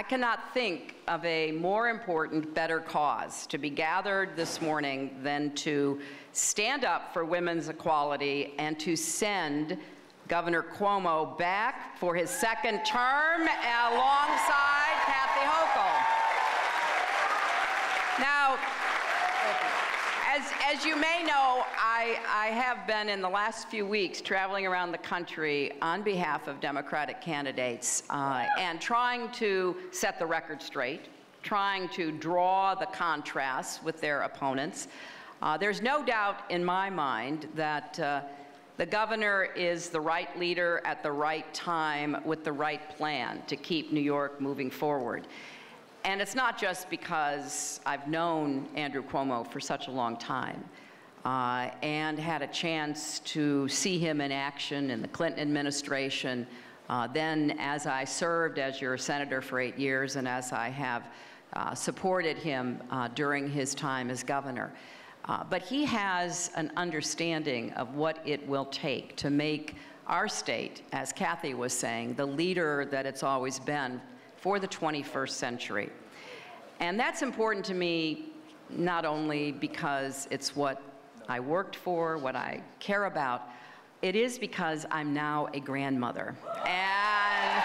I cannot think of a more important, better cause to be gathered this morning than to stand up for women's equality and to send Governor Cuomo back for his second term alongside Kathy Hochul. Now, as you may know, I have been in the last few weeks traveling around the country on behalf of Democratic candidates and trying to set the record straight, trying to draw the contrasts with their opponents. There's no doubt in my mind that the governor is the right leader at the right time with the right plan to keep New York moving forward. And it's not just because I've known Andrew Cuomo for such a long time and had a chance to see him in action in the Clinton administration, then as I served as your senator for 8 years and as I have supported him during his time as governor. But he has an understanding of what it will take to make our state, as Kathy was saying, the leader that it's always been for the 21st century. And that's important to me not only because it's what I worked for, what I care about, it is because I'm now a grandmother. And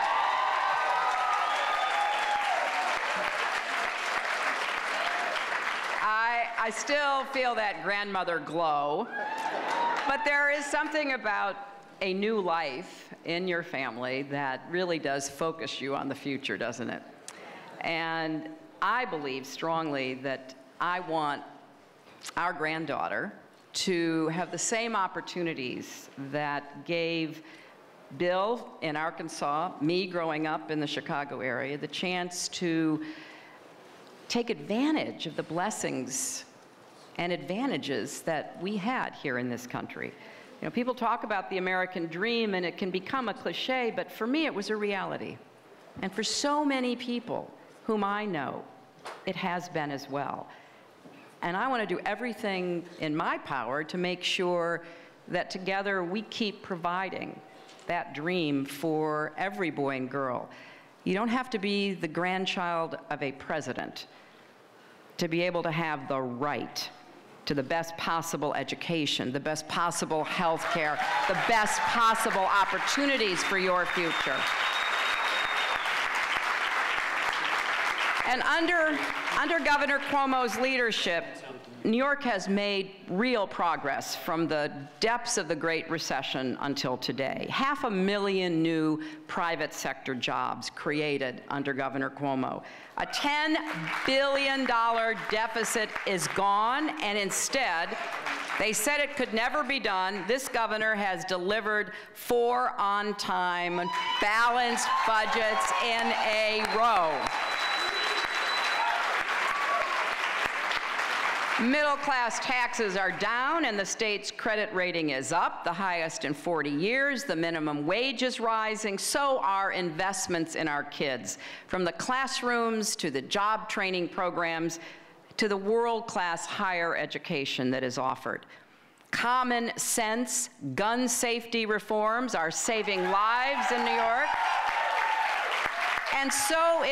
I still feel that grandmother glow, but there is something about a new life in your family that really does focus you on the future, doesn't it? And I believe strongly that I want our granddaughter to have the same opportunities that gave Bill in Arkansas, me growing up in the Chicago area, the chance to take advantage of the blessings and advantages that we had here in this country. You know, people talk about the American dream and it can become a cliche, but for me it was a reality. And for so many people whom I know, it has been as well. And I want to do everything in my power to make sure that together we keep providing that dream for every boy and girl. You don't have to be the grandchild of a president to be able to have the right to the best possible education, the best possible health care, the best possible opportunities for your future. And under Governor Cuomo's leadership, New York has made real progress from the depths of the Great Recession until today. 500,000 new private sector jobs created under Governor Cuomo. A $10 billion deficit is gone, and instead, they said it could never be done. This governor has delivered 4 on-time, balanced budgets in a row. Middle-class taxes are down and the state's credit rating is up, the highest in 40 years. The minimum wage is rising. So are investments in our kids, from the classrooms to the job training programs to the world-class higher education that is offered. Common sense gun safety reforms are saving lives in New York. And so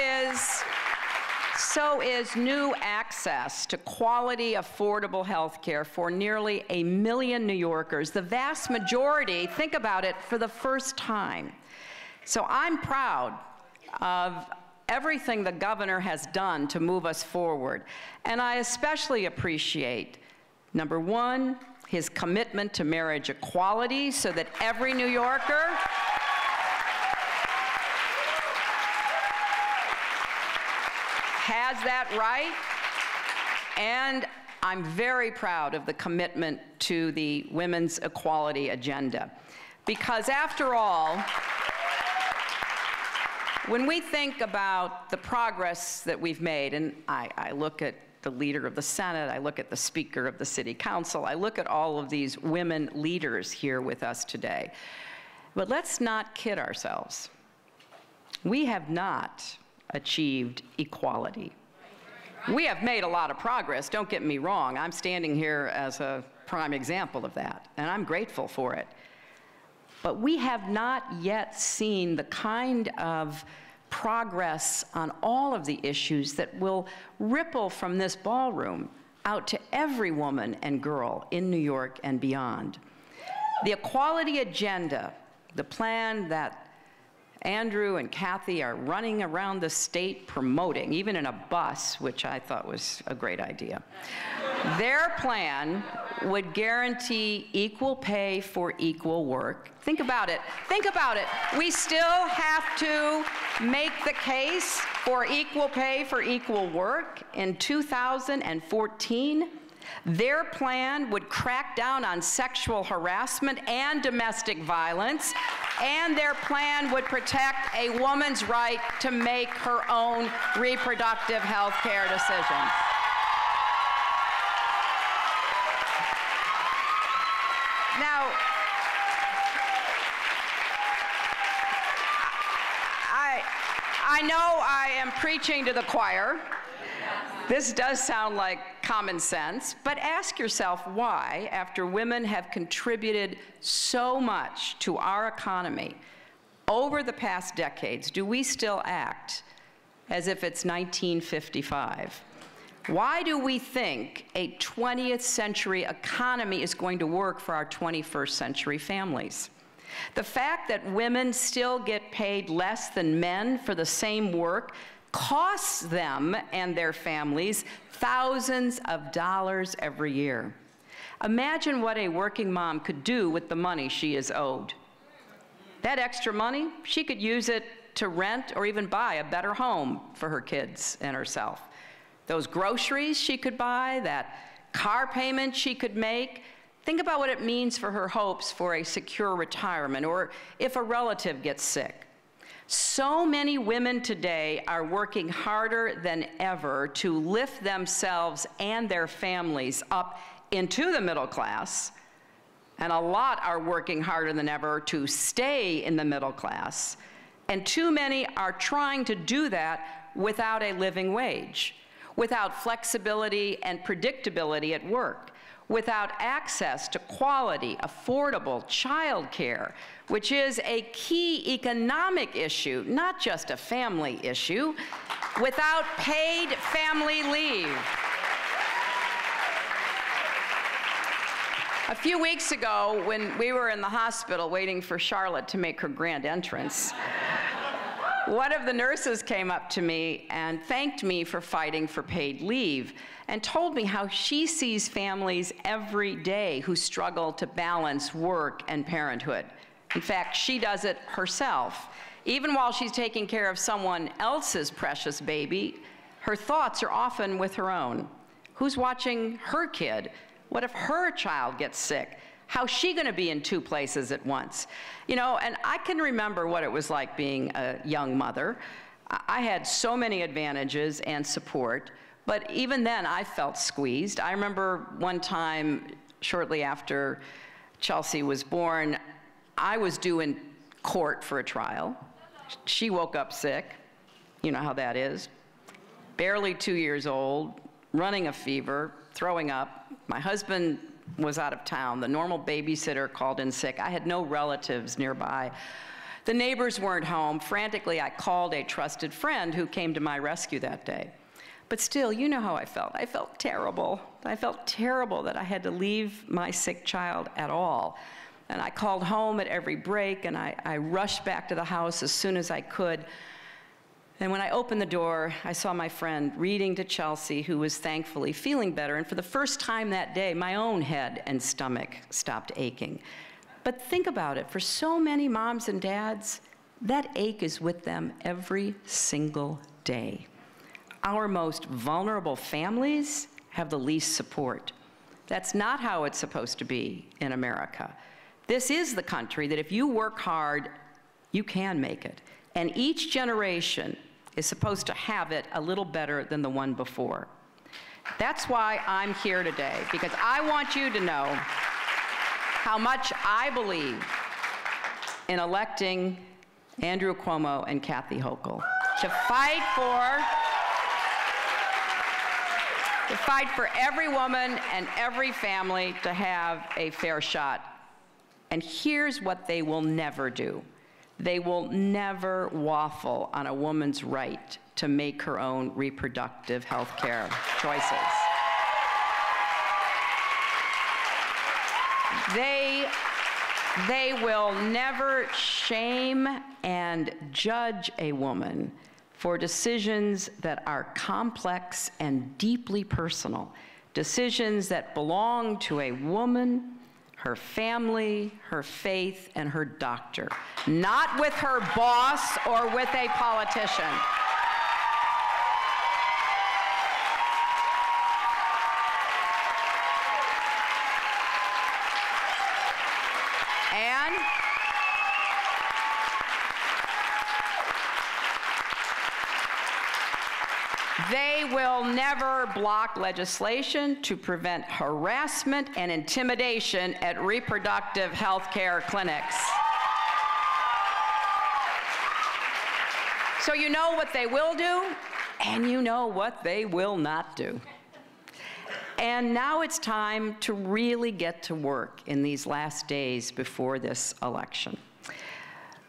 is new access to quality, affordable health care for nearly 1 million New Yorkers, the vast majority, think about it, for the first time. So I'm proud of everything the governor has done to move us forward. And I especially appreciate, number one, his commitment to marriage equality so that every New Yorker has that right, and I'm very proud of the commitment to the women's equality agenda. Because after all, when we think about the progress that we've made, and I look at the leader of the Senate, I look at the Speaker of the City Council, I look at all of these women leaders here with us today, but let's not kid ourselves. We have not achieved equality. We have made a lot of progress, don't get me wrong. I'm standing here as a prime example of that, and I'm grateful for it. But we have not yet seen the kind of progress on all of the issues that will ripple from this ballroom out to every woman and girl in New York and beyond. The equality agenda, the plan that Andrew and Kathy are running around the state promoting, even in a bus, which I thought was a great idea. Their plan would guarantee equal pay for equal work. Think about it. Think about it. We still have to make the case for equal pay for equal work in 2014. Their plan would crack down on sexual harassment and domestic violence, and their plan would protect a woman's right to make her own reproductive health care decisions. Now, I know I am preaching to the choir. This does sound like common sense, but ask yourself why, after women have contributed so much to our economy over the past decades, do we still act as if it's 1955? Why do we think a 20th century economy is going to work for our 21st century families? The fact that women still get paid less than men for the same work costs them and their families thousands of dollars every year. Imagine what a working mom could do with the money she is owed. That extra money, she could use it to rent or even buy a better home for her kids and herself. Those groceries she could buy, that car payment she could make. Think about what it means for her hopes for a secure retirement, or if a relative gets sick. So many women today are working harder than ever to lift themselves and their families up into the middle class, and a lot are working harder than ever to stay in the middle class, and too many are trying to do that without a living wage, without flexibility and predictability at work, without access to quality, affordable child care, which is a key economic issue, not just a family issue, without paid family leave. A few weeks ago, when we were in the hospital waiting for Charlotte to make her grand entrance, one of the nurses came up to me and thanked me for fighting for paid leave and told me how she sees families every day who struggle to balance work and parenthood. In fact, she does it herself. Even while she's taking care of someone else's precious baby, her thoughts are often with her own. Who's watching her kid? What if her child gets sick? How's she going to be in two places at once? You know, and I can remember what it was like being a young mother. I had so many advantages and support, but even then I felt squeezed. I remember one time, shortly after Chelsea was born, I was due in court for a trial. She woke up sick. You know how that is. Barely 2 years old, running a fever, throwing up. My husband was out of town. The normal babysitter called in sick. I had no relatives nearby. The neighbors weren't home. Frantically, I called a trusted friend who came to my rescue that day. But still, you know how I felt. I felt terrible. I felt terrible that I had to leave my sick child at all. And I called home at every break, and I rushed back to the house as soon as I could. And when I opened the door, I saw my friend reading to Chelsea, who was thankfully feeling better. And for the first time that day, my own head and stomach stopped aching. But think about it. For so many moms and dads, that ache is with them every single day. Our most vulnerable families have the least support. That's not how it's supposed to be in America. This is the country that if you work hard, you can make it. And each generation is supposed to have it a little better than the one before. That's why I'm here today, because I want you to know how much I believe in electing Andrew Cuomo and Kathy Hochul to fight for every woman and every family to have a fair shot. And here's what they will never do. They will never waffle on a woman's right to make her own reproductive health care choices. They will never shame and judge a woman for decisions that are complex and deeply personal, decisions that belong to a woman, her family, her faith, and her doctor, not with her boss or with a politician. And they will never block legislation to prevent harassment and intimidation at reproductive health care clinics. So you know what they will do, and you know what they will not do. And now it's time to really get to work in these last days before this election.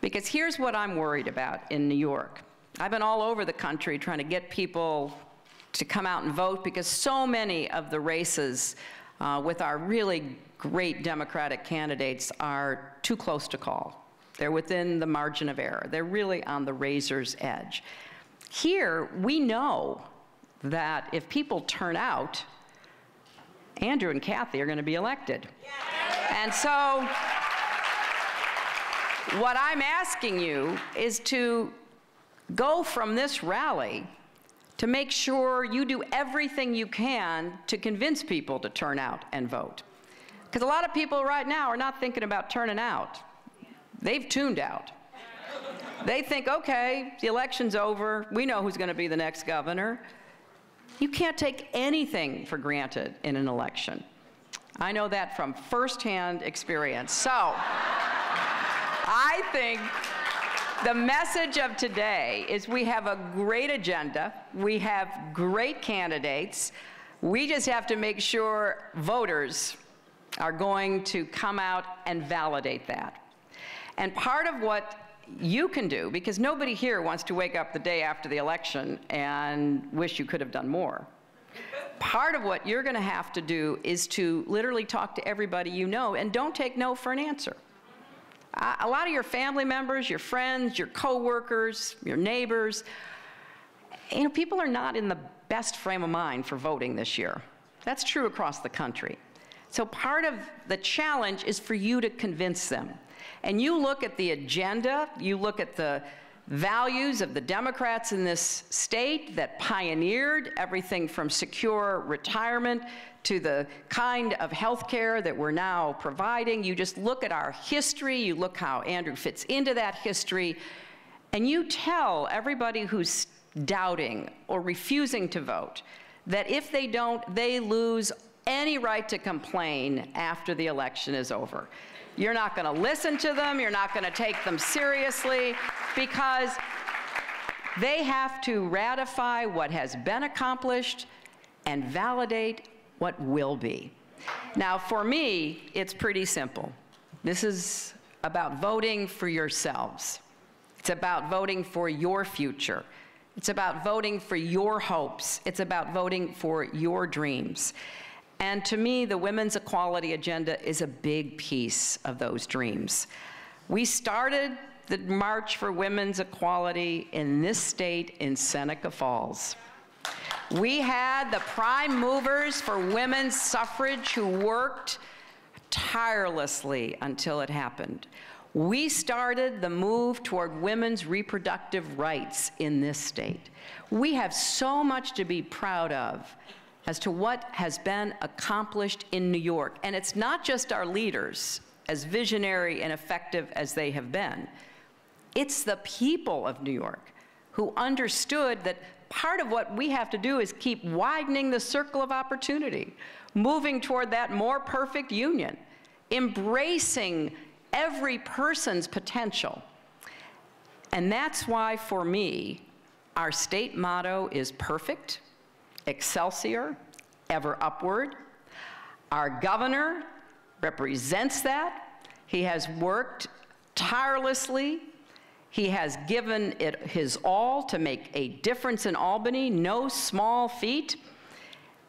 Because here's what I'm worried about in New York. I've been all over the country trying to get people to come out and vote because so many of the races with our really great Democratic candidates are too close to call. They're within the margin of error. They're really on the razor's edge. Here, we know that if people turn out, Andrew and Kathy are going to be elected. And so what I'm asking you is to go from this rally to make sure you do everything you can to convince people to turn out and vote. Because a lot of people right now are not thinking about turning out. They've tuned out. They think, okay, the election's over. We know who's going to be the next governor. You can't take anything for granted in an election. I know that from firsthand experience. So I think the message of today is we have a great agenda. We have great candidates. We just have to make sure voters are going to come out and validate that. And part of what you can do, because nobody here wants to wake up the day after the election and wish you could have done more. Part of what you're going to have to do is to literally talk to everybody you know and don't take no for an answer. A lot of your family members, your friends, your coworkers, your neighbors, people are not in the best frame of mind for voting this year. That's true across the country. So part of the challenge is for you to convince them. And you look at the agenda, you look at the values of the Democrats in this state that pioneered everything from secure retirement to the kind of health care that we're now providing. You just look at our history, you look how Andrew fits into that history, and you tell everybody who's doubting or refusing to vote that if they don't, they lose any right to complain after the election is over. You're not going to listen to them, you're not going to take them seriously, because they have to ratify what has been accomplished and validate what will be. Now, for me, it's pretty simple. This is about voting for yourselves. It's about voting for your future. It's about voting for your hopes. It's about voting for your dreams. And to me, the women's equality agenda is a big piece of those dreams. We started the March for Women's Equality in this state in Seneca Falls. We had the prime movers for women's suffrage who worked tirelessly until it happened. We started the move toward women's reproductive rights in this state. We have so much to be proud of as to what has been accomplished in New York. And it's not just our leaders, as visionary and effective as they have been. It's the people of New York who understood that part of what we have to do is keep widening the circle of opportunity, moving toward that more perfect union, embracing every person's potential. And that's why, for me, our state motto is perfect, Excelsior, ever upward. Our governor represents that. He has worked tirelessly He has given it his all to make a difference in Albany, no small feat.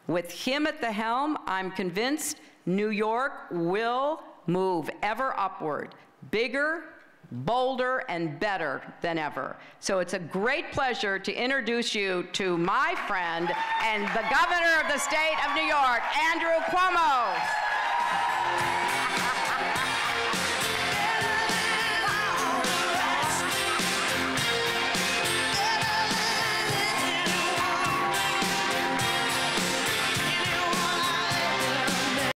With him at the helm, I'm convinced New York will move ever upward, bigger, bolder, and better than ever. So it's a great pleasure to introduce you to my friend and the governor of the state of New York, Andrew Cuomo.